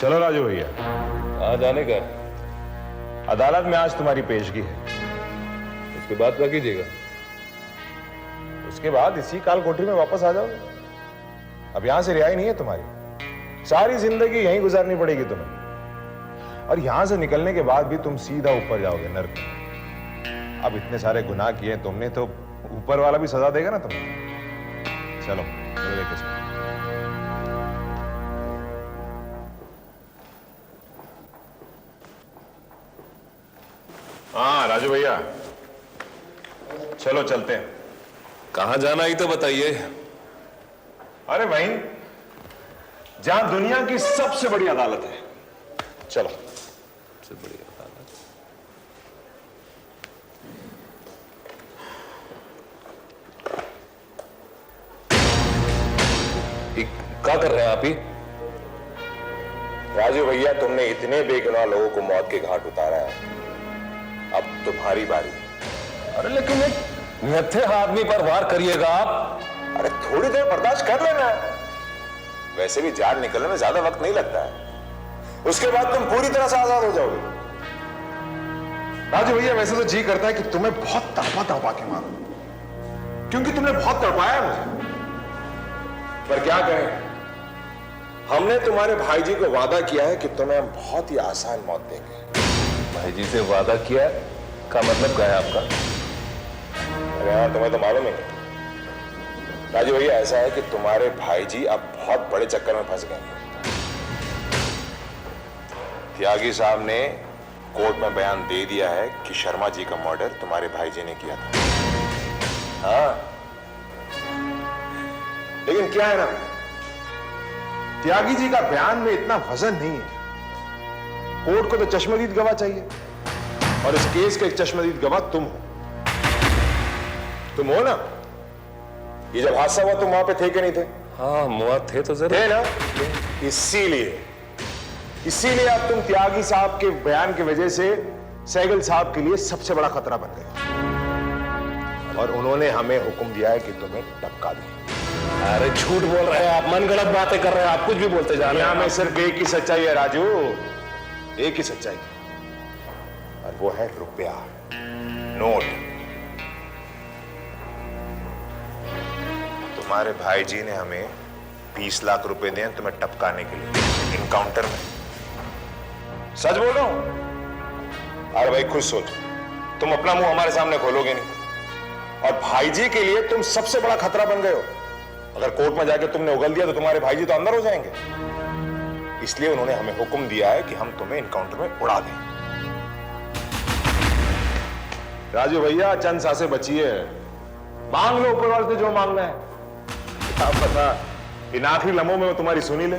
चलो राजू भैया। कहाँ जाने का? अदालत में आज तुम्हारी पेशगी है। उसके बाद क्या कीजिएगा? उसके बाद इसी काल कोठरी में वापस आ जाओगे। अब यहां से रिहाई नहीं है तुम्हारी, सारी जिंदगी यहीं गुजारनी पड़ेगी तुम्हें। और यहां से निकलने के बाद भी तुम सीधा ऊपर जाओगे, नर्क में। अब इतने सारे गुनाह किए तुमने, तो ऊपर वाला भी सजा देगा ना तुम्हें। चलो लेके चलो। हाँ राजू भैया, चलो चलते हैं। कहाँ जाना ही तो बताइए। अरे वहीं जहां दुनिया की सबसे बड़ी अदालत है। चलो। सबसे बड़ी अदालत? क्या कर रहे हैं आप ही? राजू भैया, तुमने इतने बेगुनाह लोगों को मौत के घाट उतारा है, अब तुम्हारी बारी। अरे लेकिन एक निहत्थे आदमी पर वार करिएगा आप। अरे थोड़ी देर बर्दाश्त कर लेना है, वैसे भी जान निकलने में ज्यादा वक्त नहीं लगता है। उसके बाद तुम पूरी तरह से आजाद हो जाओगे। राजू भैया, वैसे तो जी करता है कि तुम्हें बहुत तड़पा के मारो, क्योंकि तुमने बहुत तड़पाया है मुझे। पर क्या करें, हमने तुम्हारे भाई जी को वादा किया है कि तुम्हें हम बहुत ही आसान मौत देंगे। भाई जी से वादा किया का मतलब क्या है आपका? अरे हाँ, तुम्हें तो मालूम है। राजू भैया, ऐसा है कि तुम्हारे भाई जी अब बहुत बड़े चक्कर में फंस गए। त्यागी साहब ने कोर्ट में बयान दे दिया है कि शर्मा जी का मर्डर तुम्हारे भाई जी ने किया था। हाँ, लेकिन क्या है ना, त्यागी जी का बयान में इतना वजन नहीं है। कोर्ट को तो चश्मदीद गवाह चाहिए, और इस केस के एक चश्मदीद गवाह तुम हो। तुम हो ना? ये जब हादसा हुआ तुम वहां पे थे कि नहीं थे? हाँ, मुआ थे तो जरूर। थे ना? इसीलिए अब तुम त्यागी साहब के बयान की वजह से सहगल साहब के लिए सबसे बड़ा खतरा बन गए, और उन्होंने हमें हुक्म दिया है कि तुम्हें टपका दें। अरे झूठ बोल रहे हैं आप, मन गलत बातें कर रहे हैं आप, कुछ भी बोलते जा रहे हैं। में सिर्फ एक ही सच्चाई है राजू, एक ही सच्चाई, और वो है रुपया, नोट। तुम्हारे भाई जी ने हमें 20 लाख रुपए दिए तुम्हें टपकाने के लिए, इनकाउंटर में। सच बोल रहा हूं। अरे भाई खुद सोच, तुम अपना मुंह हमारे सामने खोलोगे नहीं, और भाई जी के लिए तुम सबसे बड़ा खतरा बन गए हो। अगर कोर्ट में जाके तुमने उगल दिया तो तुम्हारे भाई जी तो अंदर हो जाएंगे। इसलिए उन्होंने हमें हुक्म दिया है कि हम तुम्हें इनकाउंटर में उड़ा दें। राजू भैया, चंद सांसें बची है, मांग लो ऊपर वाले से जो मांगना है। क्या पता इन आखिरी लम्हों में वो तुम्हारी सुनी ले।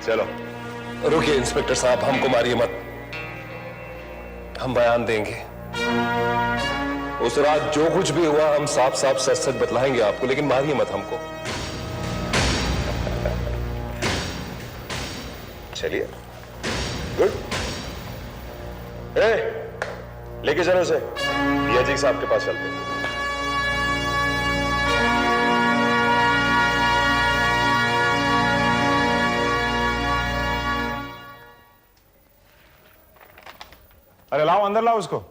चलो। रुकिए इंस्पेक्टर साहब, हमको मारिए मत, हम बयान देंगे। उस रात जो कुछ भी हुआ हम साफ साफ सच सच बतलाएंगे आपको, लेकिन मारिए मत हमको। चलिए, गुड। लेके चलो उसे डीआईजी साहब के पास चलते हैं। अरे लाओ, अंदर लाओ उसको।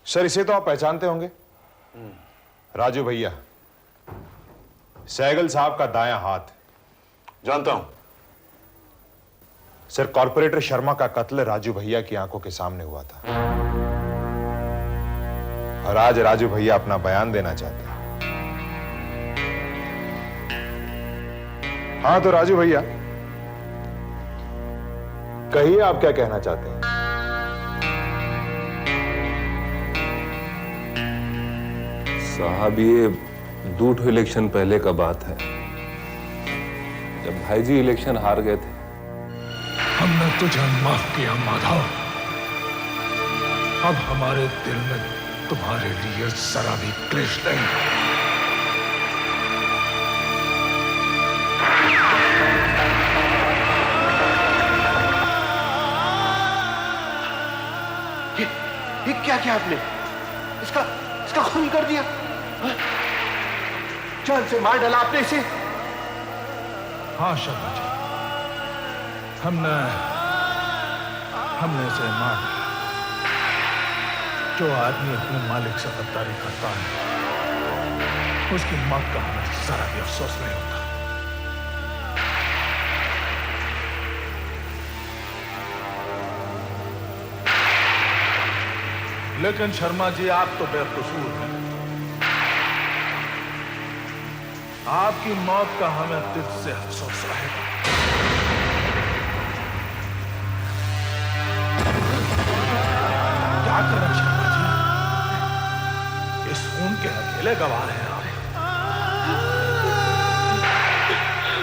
सर, इसे तो आप पहचानते होंगे, राजू भैया, सहगल साहब का दायां हाथ। जानता हूं। सर, कॉर्पोरेटर शर्मा का कत्ल राजू भैया की आंखों के सामने हुआ था, और आज राजू भैया अपना बयान देना चाहते हैं। हाँ तो राजू भैया, कहिए आप क्या कहना चाहते हैं। साहब, ये 2 इलेक्शन पहले का बात है, जब भाई जी इलेक्शन हार गए थे। हमने तुझे माफ किया माधव, अब हमारे दिल में तुम्हारे लिए जरा भी क्लेश नहीं। ये क्या किया आपने? इसका खून कर दिया। जान से मार डाला आपने इसे? हाँ शर्मा जी, हमने इसे मार दिया। जो आदमी अपने मालिक से गद्दारी करता है, उसकी मौत का हमें जरा भी अफसोस नहीं होता। लेकिन शर्मा जी, आप तो बेकसूर हैं। आपकी मौत का हमें दिल से अफसोस रहेगा। क्या करें शर्मा जी, इस खून के अकेले गवाह हैं आप।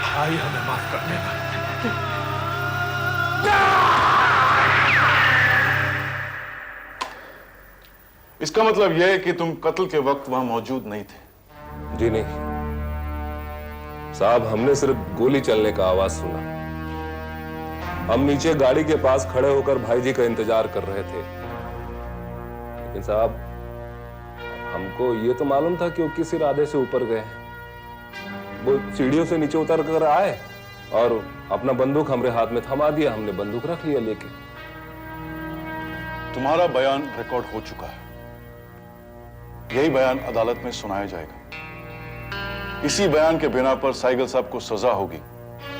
भाई हमें माफ कर देना। इसका मतलब यह है कि तुम कत्ल के वक्त वहां मौजूद नहीं थे? जी नहीं साहब, हमने सिर्फ गोली चलने का आवाज सुना। हम नीचे गाड़ी के पास खड़े होकर भाई जी का इंतजार कर रहे थे। लेकिन साहब, हमको ये तो मालूम था कि वो किस इरादे से ऊपर गए हैं। वो सीढ़ियों से नीचे उतर कर आए और अपना बंदूक हमारे हाथ में थमा दिया। हमने बंदूक रख लिया लेके। तुम्हारा बयान रिकॉर्ड हो चुका है। यही बयान अदालत में सुनाया जाएगा। इसी बयान के बिना पर साइगल साहब को सजा होगी,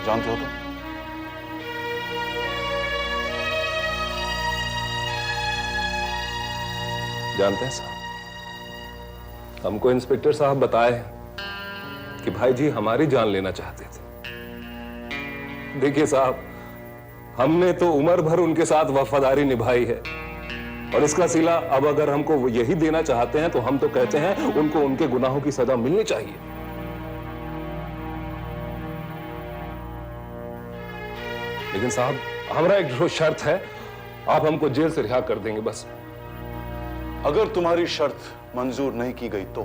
जानते हो तुम? जानते हैं साहब, हमको इंस्पेक्टर साहब बताए कि भाई जी हमारी जान लेना चाहते थे। देखिए साहब, हमने तो उम्र भर उनके साथ वफादारी निभाई है और इसका सिला अब अगर हमको वो यही देना चाहते हैं तो हम तो कहते हैं उनको उनके गुनाहों की सजा मिलनी चाहिए। लेकिन साहब, हमारा एक शर्त है, आप हमको जेल से रिहा कर देंगे बस। अगर तुम्हारी शर्त मंजूर नहीं की गई तो?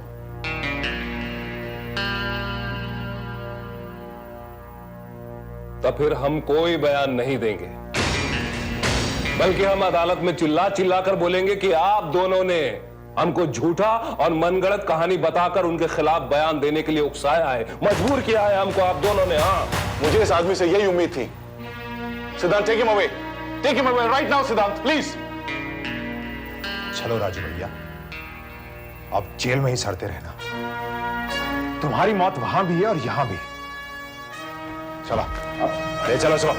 तब फिर हम कोई बयान नहीं देंगे, बल्कि हम अदालत में चिल्ला चिल्ला कर बोलेंगे कि आप दोनों ने हमको झूठा और मनगढ़ंत कहानी बताकर उनके खिलाफ बयान देने के लिए उकसाया है, मजबूर किया है हमको आप दोनों ने। हाँ, मुझे इस आदमी से यही उम्मीद थी। Siddhant, take him away right now Siddhant, please. चलो राजू भैया, अब जेल में ही सड़ते रहना। तुम्हारी मौत वहां भी है और यहां भी। चलो ले चलो चलो।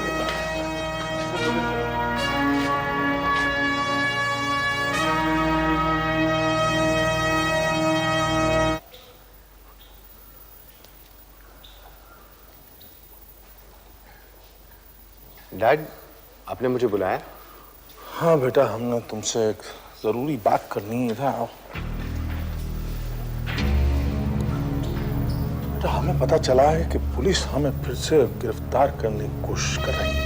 डैड, आपने मुझे बुलाया? हाँ बेटा, हमने तुमसे एक जरूरी बात करनी था। बेटा, हमें पता चला है कि पुलिस हमें फिर से गिरफ्तार करने की कोशिश कर रही है।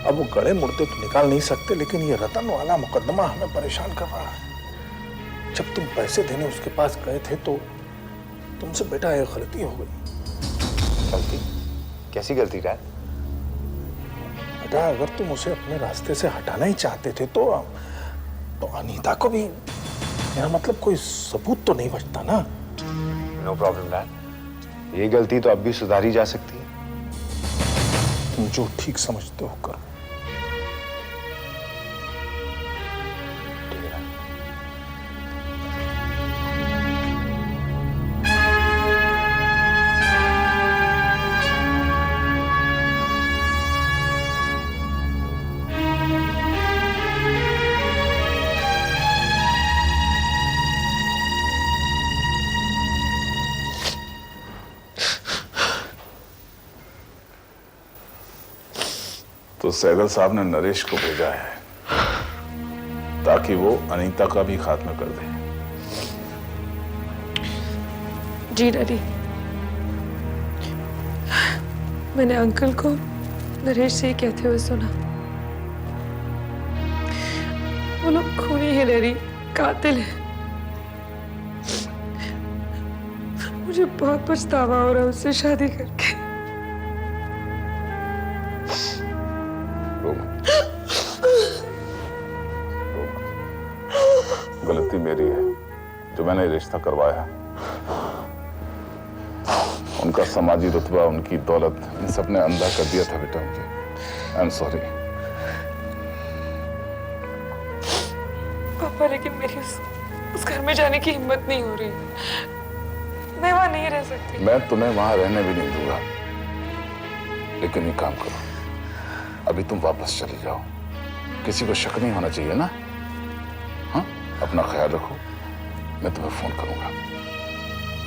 अब वो गड़े मुड़ते तो निकाल नहीं सकते, लेकिन ये रतन वाला मुकदमा हमें परेशान कर रहा है। जब तुम पैसे देने उसके पास गए थे तो तुमसे बेटा एक गलती हो गई। गलती? कैसी गलती डैड? बेटा, अगर तुम उसे अपने रास्ते से हटाना ही चाहते थे तो अनीता को भी, मेरा मतलब कोई सबूत तो नहीं बचता ना। नो प्रॉब्लम डैड, ये गलती तो अब भी सुधारी जा सकती है। तुम जो ठीक समझते हो करो। ठीक है। तो सैगल साहब ने नरेश को भेजा है ताकि वो अनीता का भी खात्मा कर दे। जी डैडी, मैंने अंकल को नरेश से ही कहते हुए सुना। वो लोग खूनी है डैडी, कातिल है। मुझे बहुत पछतावा हो रहा है उससे शादी करके। गलती मेरी है जो मैंने रिश्ता करवाया। उनका समाजी रुतबा, उनकी दौलत, इन सब ने अंधा कर दिया था बेटा मुझे। I am sorry. पापा लेकिन मेरी उस घर में जाने की हिम्मत नहीं हो रही। मैं वहां नहीं रह सकती। मैं तुम्हें वहां रहने भी नहीं दूंगा, लेकिन ये काम करो, अभी तुम वापस चले जाओ। किसी को शक नहीं होना चाहिए ना। हाँ, अपना ख्याल रखो, मैं तुम्हें फोन करूंगा।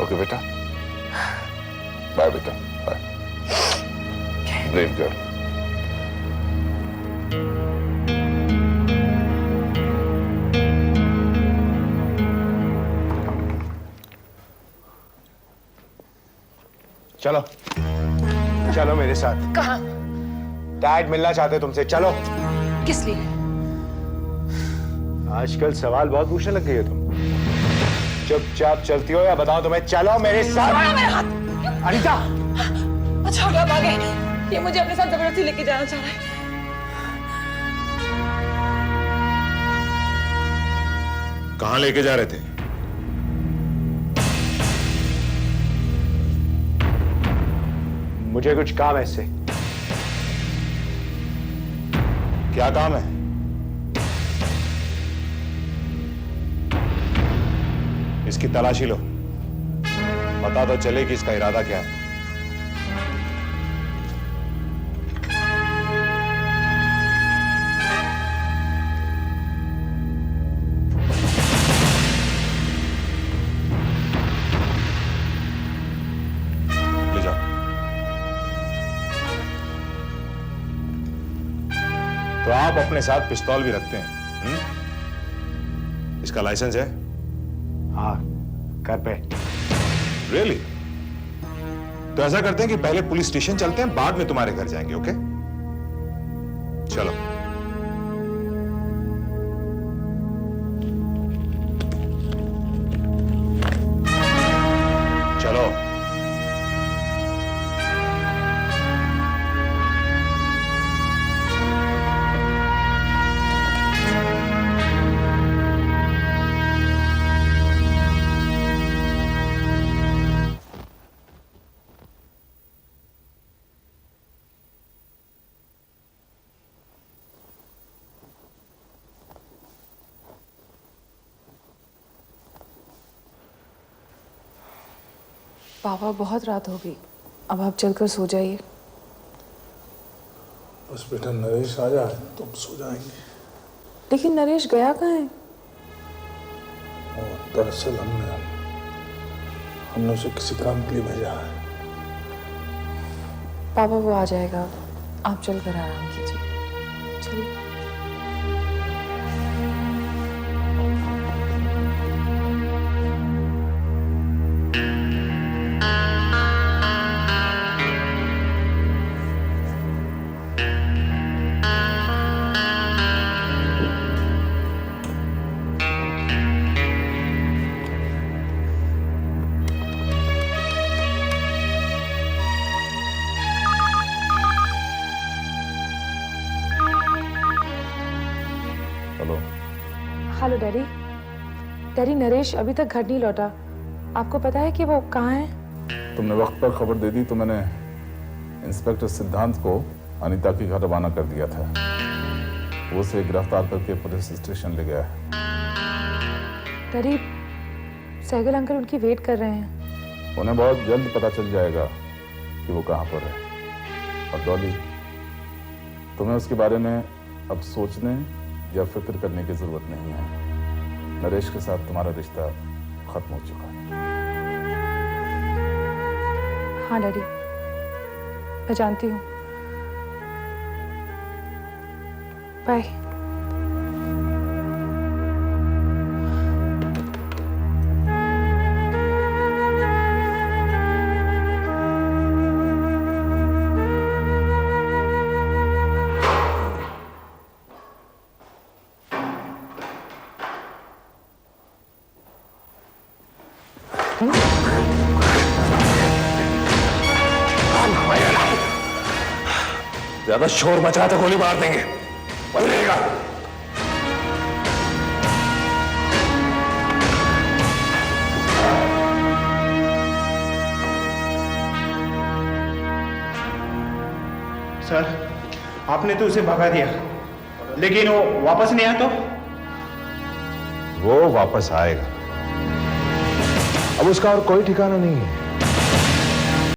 ओके बेटा, बाय बेटा, बाय। Brave girl. चलो चलो मेरे साथ। कहाँ? डैड मिलना चाहते तुमसे, चलो। किस लिए? आजकल सवाल बहुत पूछने लग गई हो तुम। चुपचाप चलती हो या बताओ तुम्हें? चलो मेरे साथ। मेरे हाथ। अनीता! अच्छा होगा भागे। ये मुझे अपने साथ जबरदस्ती लेके जाना चाह रहा है। कहां लेके जा रहे थे? मुझे कुछ काम है इससे। क्या काम है? इसकी तलाशी लो, पता तो चले कि इसका इरादा क्या है। ले जाओ। तो आप अपने साथ पिस्तौल भी रखते हैं? इसका लाइसेंस है? हाँ, घर पे। रियली? तो ऐसा करते हैं कि पहले पुलिस स्टेशन चलते हैं, बाद में तुम्हारे घर जाएंगे। ओके, चलो। चलो। पापा बहुत रात हो गई, अब आप चलकर सो जाइए। बस बेटा नरेश आ जाए तो हम सो जाएंगे। लेकिन नरेश गया कहाँ है? और दरअसल हमने उसे किसी काम के लिए भेजा है। पापा वो आ जाएगा, आप चलकर आराम कीजिए। चलिए। Hello. Hello daddy. Daddy Naresh अभी तक घर नहीं लौटा। आपको पता है कि वो कहाँ है? तुमने वक्त पर खबर दे दी तो मैंने इंस्पेक्टर सिद्धांत को अनीता के घर रवाना कर दिया था। वो उसे गिरफ्तार करके पुलिस स्टेशन ले गया है। डैडी सहगल अंकल उनकी वेट कर रहे हैं। उन्हें बहुत जल्द पता चल जाएगा कि वो कहाँ पर है। और डॉली, तुम्हें उसके बारे में अब सोचने या फिक्र करने की जरूरत नहीं है। नरेश के साथ तुम्हारा रिश्ता खत्म हो चुका है। हाँ डैडी, मैं जानती हूँ। बाय। ज्यादा शोर मचा तो गोली मार देंगे, बदलेगा। सर, आपने तो उसे भगा दिया, लेकिन वो वापस नहीं आया तो? वो वापस आएगा। अब उसका और कोई ठिकाना नहीं है।